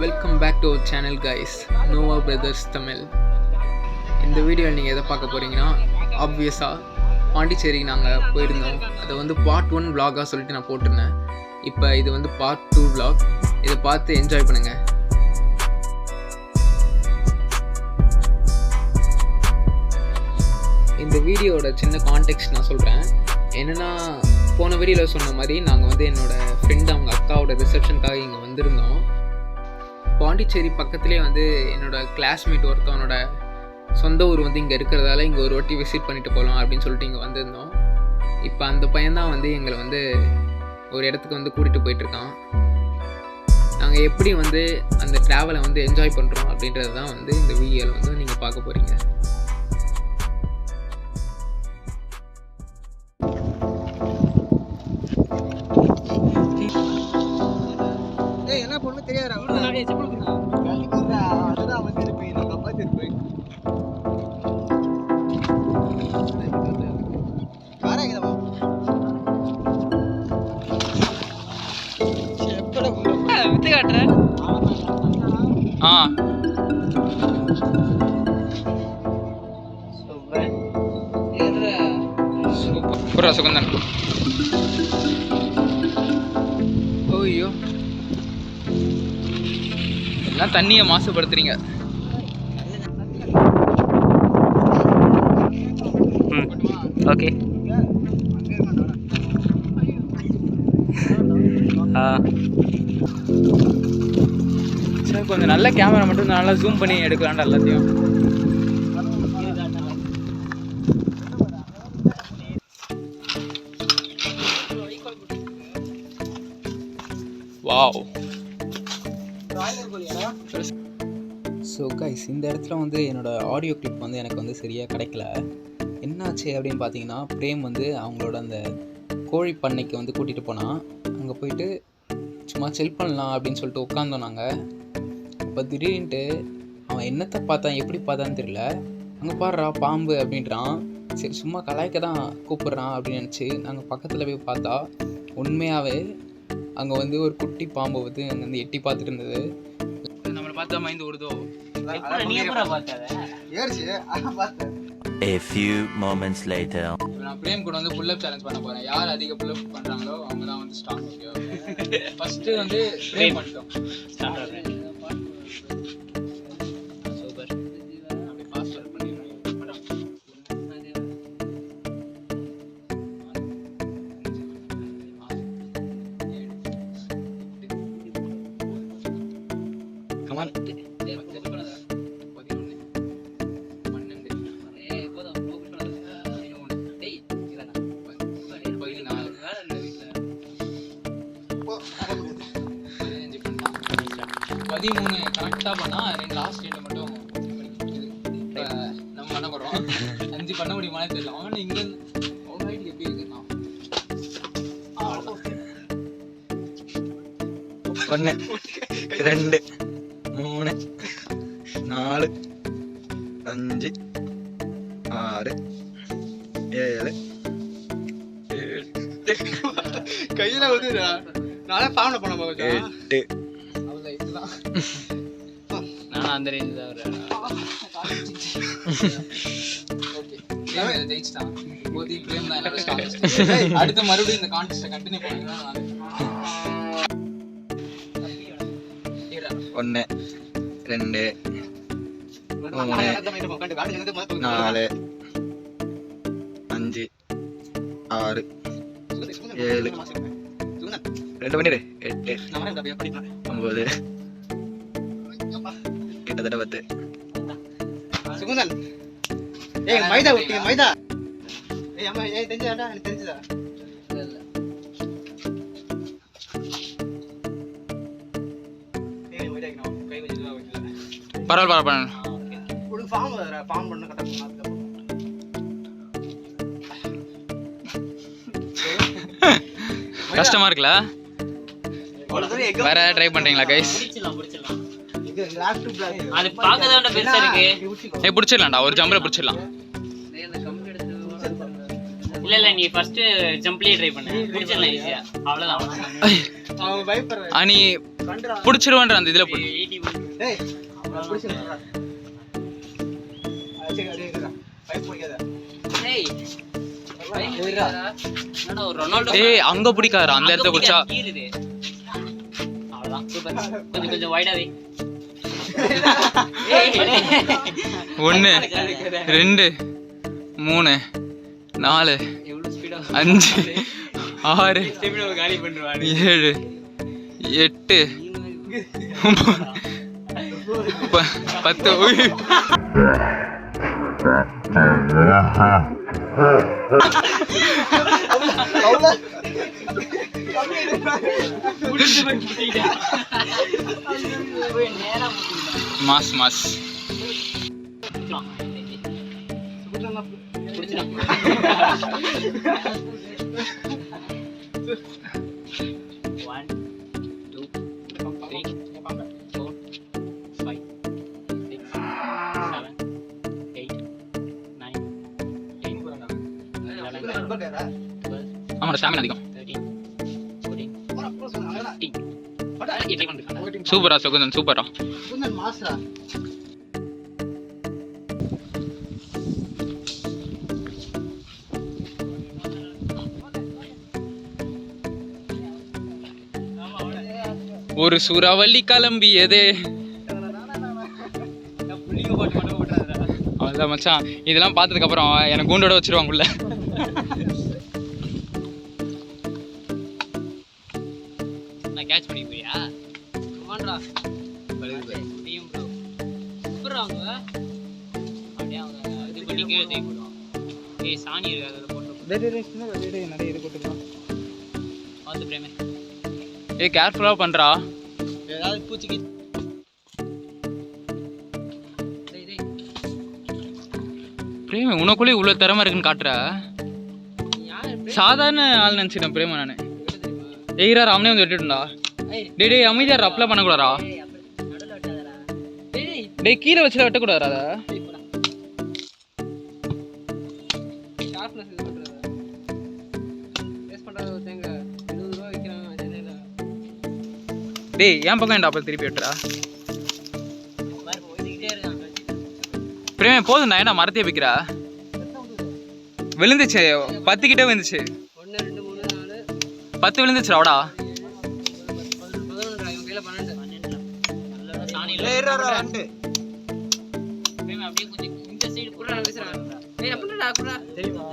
Welcome back to our channel guys, Nova Brothers Tamil. இந்த வீடியோவில் நீங்கள் எதை பார்க்க போகிறீங்கன்னா, ஆப்வியஸாக பாண்டிச்சேரிக்கு நாங்கள் போயிருந்தோம். அதை வந்து பார்ட் 1 vlog-ஆக சொல்லிட்டு நான் போட்டிருந்தேன். இப்போ இது வந்து பார்ட் 2 vlog. இதை பார்த்து என்ஜாய் பண்ணுங்கள். இந்த வீடியோட சின்ன கான்டெக்ஸ்ட் நான் சொல்கிறேன். என்னென்னா, போன வீடியோவில் சொன்ன மாதிரி நாங்கள் வந்து என்னோடய ஃப்ரெண்டு அவங்க அக்காவோட ரிசப்ஷனுக்காக இங்கே வந்திருந்தோம். பாண்டிச்சேரி பக்கத்துலேயே வந்து என்னோடய கிளாஸ்மேட் ஒருத்தவனோட சொந்த ஊர் வந்து இங்கே இருக்கிறதால இங்கே ஒரு வாட்டி விசிட் பண்ணிட்டு போகலாம் அப்படின்னு சொல்லிட்டு இங்கே வந்திருந்தோம். இப்போ அந்த பையன்தான் வந்து எங்களை வந்து ஒரு இடத்துக்கு வந்து கூட்டிகிட்டு போயிட்டுருக்கான். நாங்கள் எப்படி வந்து அந்த ட்ராவலை வந்து என்ஜாய் பண்ணுறோம் அப்படின்றது தான் வந்து இந்த வீடியோவில் வந்து நீங்கள் பார்க்க போகிறீங்க. என்ன பொண்ணு தெரியாதா? சூப்பரா சுகந்தன். ஓய்யோ, எல்லாம் தண்ணியை மாசுபடுத்துறீங்க. ஓகே, சரி, கொஞ்சம் நல்ல கேமரா மட்டும் நல்லா ஜூம் பண்ணி எடுக்கலாம்டா எல்லாத்தையும். வாவ். ஸோ கைஸ், இந்த இடத்துல வந்து என்னோடய ஆடியோ கிளிப் வந்து எனக்கு வந்து சரியாக கிடைக்கல. என்னாச்சு அப்படின்னு பார்த்தீங்கன்னா, பிரேம் வந்து அவங்களோட அந்த கோழி பண்ணைக்கு வந்து கூட்டிகிட்டு போனான். அங்கே போயிட்டு சும்மா செல் பண்ணலாம் அப்படின்னு சொல்லிட்டு உட்காந்தோம் நாங்கள். இப்போ திடீர்னுட்டு அவன் என்னத்தை பார்த்தான், எப்படி பார்த்தான்னு தெரியல, அங்கே பாடுறா பாம்பு அப்படின்றான். சரி, சும்மா கலாய்க்க தான் கூப்பிட்றான் அப்படின்னு நினச்சி நாங்கள் பக்கத்தில் போய் பார்த்தா உண்மையாகவே அங்கே வந்து ஒரு குட்டி பாம்பு வந்து அங்கே வந்து எட்டி பார்த்துட்டு இருந்தது. நம்மளை பார்த்தா மைந்து ஓடுதோ. A few moments later. நான் பிரேம் கூட வந்து புல் அப் சேலஞ்ச் பண்ண போறேன். யார் அதிக புல் அப் பண்றாங்களோ அவங்க தான் வந்து ஸ்ட்ராங். ஃபர்ஸ்ட் வந்து பிரேம் பண்ணிட்டோம். ஸ்டார்ட் ஆகுறேன். சூப்பர். அப்படியே ஃபாஸ்ட் ஒர்க் பண்ணிடுறேன். கமான். கரெக்டாக பண்ணால் ரெண்டு லாஸ்ட் டேட்டை மட்டும் இப்போ நம்ம பண்ண போகிறோம். 5 பண்ண முடியுமானே தெரியல. அவன் இங்கே ஹைட் எப்படி இருக்குன்னா 1 2 3 4 5 6 7 கையில வந்து நானே பாவனை பண்ண போகிறேன். 8 நான் அந்த ரேஞ்ச் தான் வரேன். ஓகே, ஜெயிச்சிட்டான். போதி பிரேம் தான் என்னோட ஸ்ட்ராங்கஸ்ட். அடுத்து மறுபடியும் இந்த கான்டெஸ்ட்டை கண்டினியூ பண்ணுங்க. 1 2 3 4 5 6 7 2 பண்ணிடு 8 9 கிட்டத்தட்ட 10. சுகுந்தன், ஏய் மைதா ஊட்டி மைதா. ஏய் அம்மா, ஏய் தெரிஞ்சதாடா, எனக்கு தெரிஞ்சதா? இல்ல. ஏய் மைதா நான் கை வச்சிட்டு வரல. பரவாயில்ல. ஒரு ஃபார்ம் வரா, ஃபார்ம் பண்ண கட்ட பண்ணாத. கஷ்டமா இருக்குல? வேற ட்ரை பண்றீங்களா கைஸ்? இது கிளாஸ் டு கிளாஸ். அது பார்க்கறத பெருசா இருக்கு. ஏய், புடிச்சிடலாம்டா, ஒரு ஜம்பல புடிச்சிடலாம். இல்ல நீ ஃபர்ஸ்ட் ஜம்ப்லயே ட்ரை பண்ணு புடிச்சல ஈஸியா அவ்வளவுதான் அவன் பயப்படுறான். நீ பிடிச்சிருவான்ற அந்த இதுல போடு. டேய் அவன் புடிச்சிருக்கா. சரி அடே இருடா. பைப் பிடிக்காத. டேய் என்னடா ஒரு ரொனால்டோ ஏய் அங்க பிடிக்காதடா, அந்த இடத்துல பிடிச்சா கீறுது. அவ்வளவுதான் சூப்பர். கொஞ்சம் வைடா வை. 1 2 3 4 எவ்வளவு ஸ்பீடா 5 6 ஸ்டெமினா காலி பண்றானே. 7 8 10 உய். மாஸ் மாஸ் ஆமாடா ஸ்டாமினா அதிகம். சூப்பரா சுகுந்தன், சூப்பரா. சுகுந்தன் மாஸ்டரா. ஒரு சூறாவளி கிளம்பியதே. அவ்வளோதான் மச்சான், இதெல்லாம் பார்த்ததுக்கு அப்புறம் எனக்கு கூண்டோட வச்சிருவாங்கல்ல. நான் கேட்ச் பண்ணி போறியா? கமான்டா. நீயும் ப்ரோ. சூப்பரா அவங்க. அப்படியே அவங்க இது பண்ணி கீழே தூக்கி போடுவாங்க. ஏய் சாணி இருக்கு அதுல போட்டு. டேய் நிறைய இது போட்டுக்கலாம். பார்த்து பிரேமே. ஏய் கேர்ஃபுல்லா பண்றா. ஏதாவது பூச்சிக்கு பிரேம உனக்குள்ளே இவ்வளோ திறமை இருக்குன்னு காட்டுற. சாதாரண ஆள் நினச்சிட்டேன் பிரேம நான். ஏய்ரா அவனே வந்து வெட்டிட்டுண்டா. டேய் டேய் அமைதியாரா, அப்ளை பண்ணக்கூடாதா? டேய் கீழே வச்சுல வெட்டக்கூடாதா அதை? டேய் ஏன் பக்கம் ஏன்டா அப்புறம் திருப்பி வெட்டுறா? பிரேமே போதும்டா, ஏன்டா மரத்தையே வைக்கிறா? விழுந்துச்சு 10 கிட்ட விழுந்துச்சு. 1 2 3 4 10 விழுந்துச்சுடா. அவடா 11 இவன் கையில 12 சாணில ஏய் இருடா 2 பிரேமே அப்படியே கொஞ்சம் இந்த சைடு குறா பேசுறான். ஏய் அப்படிடா குறா தெரியுமா?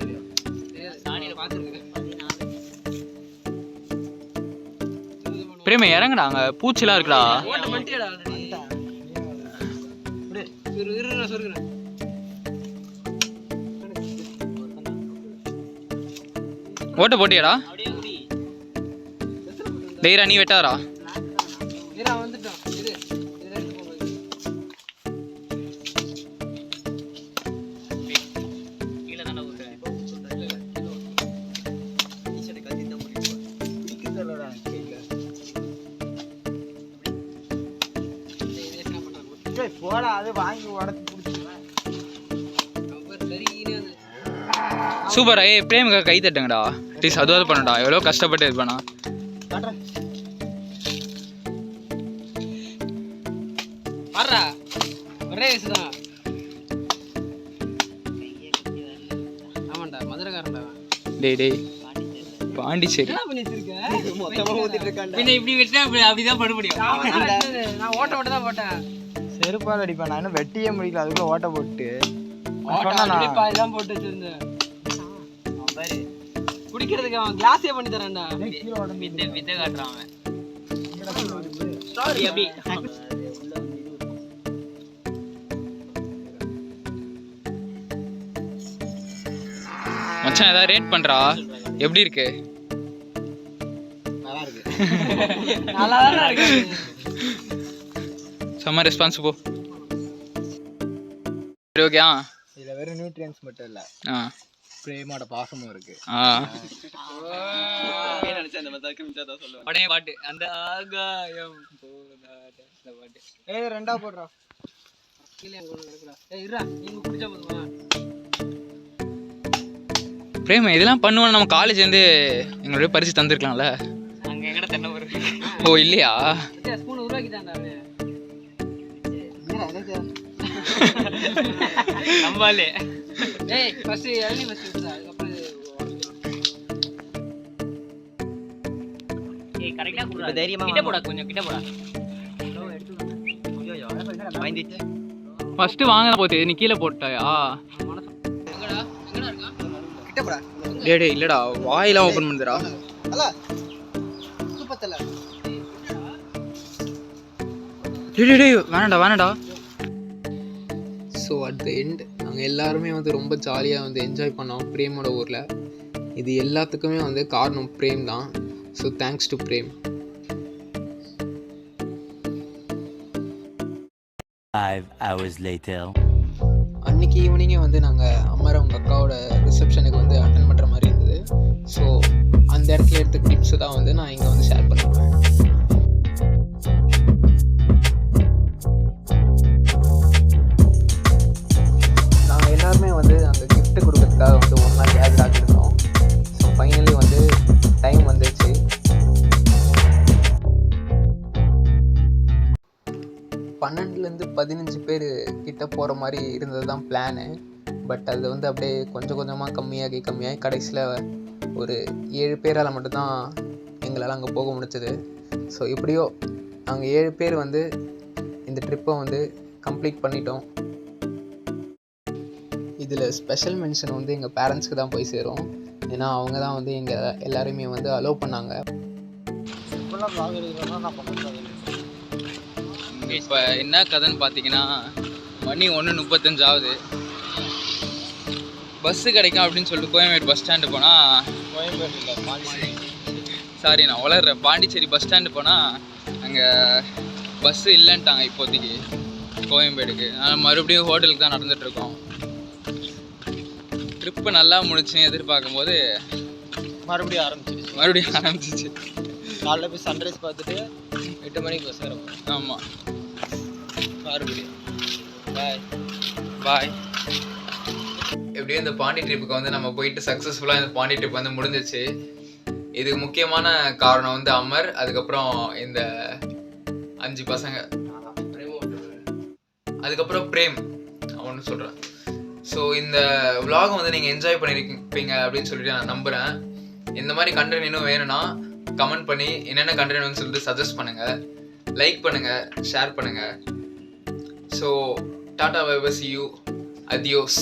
தெரியும். சாணில பாத்துருக்கு. 14 பிரேமே இறங்குடா, அங்க பூச்சிலாம் இருக்குடா. ஓட்ட மண்டியடா ஆல்ரெடி. இரு நான் சொல்றேன். ஓட்ட போட்டியாடா? அப்படியே முடி. டேய்ரா நீ வெட்டாரா? ஏறா வந்துட்டோம். இரு இத எடுத்து போங்க. கீழ தான ஊத்துறேன். ஈச்சடி கத்தி தான் முடியும். பிடிக்குதலடா கேக்க. என்ன பண்றாங்க? டேய் போடா, அது வாங்கி உடைச்சு புடிச்சிடுவேன். அவர் சரியினே வந்து சூப்பரா. ஏய் பிரேமுக்கு கை தட்டுங்கடா ப்ளீஸ். அதுவாது பண்ணடா, எவ்வளோ கஷ்டப்பட்டு இது பண்ணா. காட்றேன். பாறா. ஒரே வயசுதான். ஆமாண்டா மதுரைக்காரன்டா. டேய் டேய் பாண்டிச்சேரி. என்ன பண்ணிட்டு இருக்க? மொத்தமா ஊத்திட்டு இருக்கான்டா. பின்ன இப்படி வெட்டினா அப்படிதான் பண்ண முடியும். நான் ஓட்ட தான் போட்டேன். செருப்பால் அடிப்பேன். நான் இன்னும் வெட்டியே முடியல, அதுக்குள்ள ஓட்ட போட்டு ஓட்ட இதெல்லாம் போட்டு வச்சிருந்தேன். பாரு குடிக்கிறதுக்கு அவன் கிளாஸே பண்ணி தரான்டா. வித்தை காட்டுறான் அவன். ஸ்டாரி அப்படி மச்சான் ஏதாவது ரேட் பண்றா, எப்படி இருக்கு? நல்லா இருக்கு. நல்லா தானே இருக்கு. செம்ம ரெஸ்பான்ஸ் போ. சரி ஓகே. இதுல வெறும் நியூட்ரியன்ஸ் மட்டும் இல்ல, ஆ பிரேமோட பாசமும் இருக்கு. உடனே பாட்டு அந்த ஆகாயம் போதாத அந்த பாட்டு. ஏய் ரெண்டா போடுறா. கீழே அங்க ஒண்ணு கிடக்குடா. ஏய் இருடா, நீங்க குடிச்சா போதுமா? பிரேம் இதெல்லாம் பண்ணுவோம், நம்ம காலேஜ்லேருந்து எங்களுடைய பரிசு தந்துருக்கலாம்ல. அங்கே எங்கட தென்னை ஒரு ஓ இல்லையா? ஸ்பூன் உருவாக்கிட்டான்டா அவரு. நம்பாலே. ஏய் ஃபர்ஸ்ட் இளநீ வச்சுட்டா, அதுக்கப்புறம் ஏய் கரெக்ட்டா குடுறா. தைரியமா கிட்ட போடா, கொஞ்சம் கிட்ட போடா. ஃபர்ஸ்ட் வாங்க போது நீ கீழே போட்டாயா? எங்கடா இருக்கா? கிட்ட போடா. டேய் இல்லடா, வாயெல்லாம் ஓபன் பண்ணுதுடா. அல்ல சூப்பத்தல. டேய் வேணாடா. ஸோ அட் த எண்ட் நாங்கள் எல்லாருமே வந்து ரொம்ப ஜாலியாக வந்து என்ஜாய் பண்ணோம் பிரேமோட ஊரில். இது எல்லாத்துக்குமே வந்து காரணம் பிரேம் தான். So thanks to Prem. 5 hours later. அன்றைக்கி ஈவினிங்கே வந்து நாங்கள் அமர் அவங்க அக்காவோட ரிசப்ஷனுக்கு வந்து அட்டன் பண்ணுற மாதிரி இருந்தது. ஸோ அந்த இடத்துல எடுத்த கிளிப்ஸை தான் வந்து நான் இங்கே வந்து ஷேர் பண்ணுவேன். நாங்கள் எல்லாருமே வந்து அங்கே gift கொடுக்கறதுக்காக வந்து ஒன்றா கேதர் ஆகிருந்தோம். ஸோ ஃபைனலி வந்து டைம் வந்துச்சு. 12 15 பேர் கிட்ட போகிற மாதிரி இருந்தது தான் பிளானு. பட் அது வந்து அப்படியே கொஞ்சம் கொஞ்சமாக கம்மியாகி கடைசியில் ஒரு 7 பேரால் மட்டும்தான் எங்களால் அங்கே போக முடிச்சது. ஸோ எப்படியோ நாங்கள் 7 பேர் வந்து இந்த ட்ரிப்பை வந்து கம்ப்ளீட் பண்ணிட்டோம். இதில் ஸ்பெஷல் மென்ஷன் வந்து எங்கள் பேரண்ட்ஸ்க்கு தான் போய் சேரும். ஏன்னா அவங்க தான் வந்து எங்கள் எல்லாரையுமே வந்து அலோவ் பண்ணாங்க. இப்போ என்ன கதைன்னு பார்த்தீங்கன்னா, மணி 1:35 ஆகுது. பஸ்ஸு கிடைக்கும் அப்படின்னு சொல்லிட்டு கோயம்பேடு பஸ் ஸ்டாண்டு போனால், சாரி நான் வளர்றேன், பாண்டிச்சேரி பஸ் ஸ்டாண்டு போனால் அங்கே பஸ்ஸு இல்லைன்ட்டாங்க இப்போதைக்கு கோயம்பேடுக்கு. அதனால் மறுபடியும் ஹோட்டலுக்கு தான் நடந்துகிட்ருக்கோம். ட்ரிப்பு நல்லா முடிச்சுன்னு எதிர்பார்க்கும் போது மறுபடியும் ஆரம்பிச்சிச்சு. காலைல போய் சன்ரைஸ் பார்த்துட்டு 8 மணிக்கு பஸ் ஏறும். ஆமாம், மறுபடியும் பாய். எப்படியும் இந்த பாண்டி ட்ரிப்புக்கு வந்து நம்ம போயிட்டு சக்ஸஸ்ஃபுல்லாக இந்த பாண்டி ட்ரிப் வந்து முடிஞ்சிச்சு. இதுக்கு முக்கியமான காரணம் வந்து அமர், அதுக்கப்புறம் இந்த 5 பசங்க, அதுக்கப்புறம் பிரேம் அவனு சொல்கிறேன். ஸோ இந்த விலாகை வந்து நீங்கள் என்ஜாய் பண்ணியிருப்பீங்க அப்படின்னு சொல்லிட்டு நான் நம்புகிறேன். இந்த மாதிரி கண்டென்ட் இன்னும் வேணும்னா கமெண்ட் பண்ணி என்னென்ன கண்டென்ட்னு சொல்லிட்டு சஜஸ்ட் பண்ணுங்கள், லைக் பண்ணுங்கள், ஷேர் பண்ணுங்கள். So tata bye bye, see you, adios.